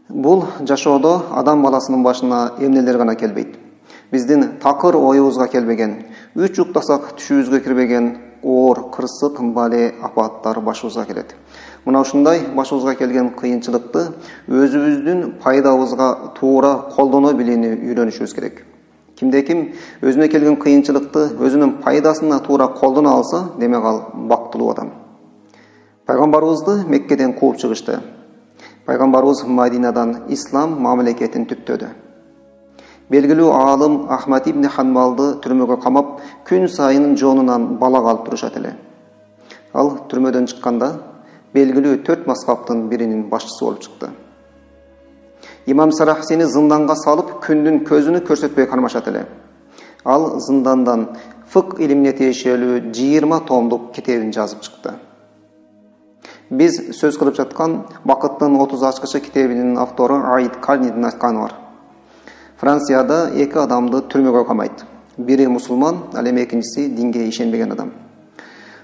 Бул жашоодо адам баласынын башына эмнелер гана келбейт. Биздин такыр оюбузга келбеген, үч уктасак түшүбүзгө кирбеген оор, кырсык, бале апаттар башыбызга келет. Мына ушундай башыбызга келген кыйынчылыкты өзүбүздүн пайдабызга туура колдоно билүүнү үйрөнүшүбүз керек. Кимде-ким өзүнө келген кыйынчылыкты өзүнүн пайдасына туура колдоно алса, демек ал бактылуу адам. Пайгамбарыбызды Меккеден кууп чыгышты. Пайгамбарыбыз Мадинадан ислам мамлекетин түптөдү. Белгилүү аалым Ахмад ибн Ханбалды түрмөгө камап, күн сайын жонунан балак алып турушат эле. Ал түрмөдөн чыкканда белгилүү 4 мазхабтын биринин башчысы болуп чыкты. Имам Сарахсини зынданга салып, күндүн көзүнө көрсөтпөй кармашат эле. Ал зындандан фык илимине тиешелүү 20 томдук китебин жазып чыкты. Биз сөз кылып жаткан Бакыттын 30 ачкычы китебинин автору Аид Карнидин айтканы бар. Францияда 2 адамды түрмөгө камайт. Бири мусулман, ал эми экинчиси динге ишенбеген адам.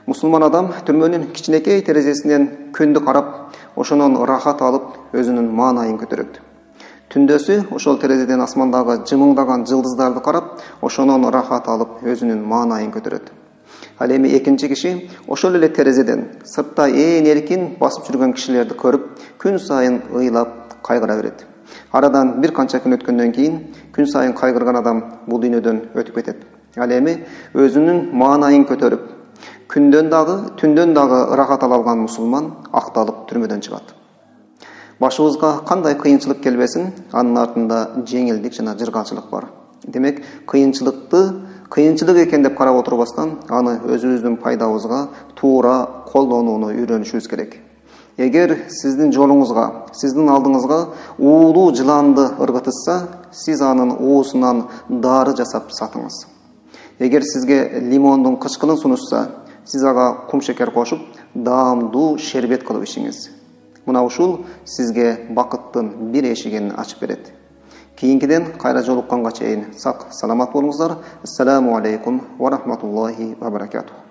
Мусулман адам түрмөнүн кичинекей терезесинен күндү карап, ошонон рахат алып, өзүнүн маанайын көтөрөт. Түндөсү ошол терезеден асмандагы жымыңдаган жылдыздарды карап, ошонон рахат алып, өзүнүн маанайын көтөрөт. Ал эми экинчи киши ошол эле терезеден сыртта ээн эркин басып жүргөн кишилерди көрүп, күн сайын ыйлап, кайгыра берет. Арадан бир канча күн өткөндөн кийин күн сайын кайгырган адам бул дүйнөдөн өтүп кетет. Ал эми өзүнүн маанайын көтөрүп, күндөн дагы, түндөн дагы рахат ала алган мусулман акталып түрмөдөн чыгат. Башыбызга кандай кыйынчылык келбесин, анын артында жеңилдик жана жыргалчылык бар. Демек, кыйынчылык экен деп карап отурбастан, аны өзүбүздүн пайдабызга туура колдонууну үйрөнүшүбүз керек. Эгер сиздин жолуңузга, сиздин алдыңызга уулуу жыланды ыргытышса, сиз анын уусунан дары жасап сатыңыз. Эгер сизге лимондун кычкылын сунушса, сиз ага кумшекер кошуп, даамдуу шербет кылып ичиңиз. Мына ушул сизге бакыттын бир эшигин ачып берет. Кийинкиден кайра жолукканга чейин сак саламат болуңуздар. Ассаламу алейкум ва рахматуллахи ва баракатух.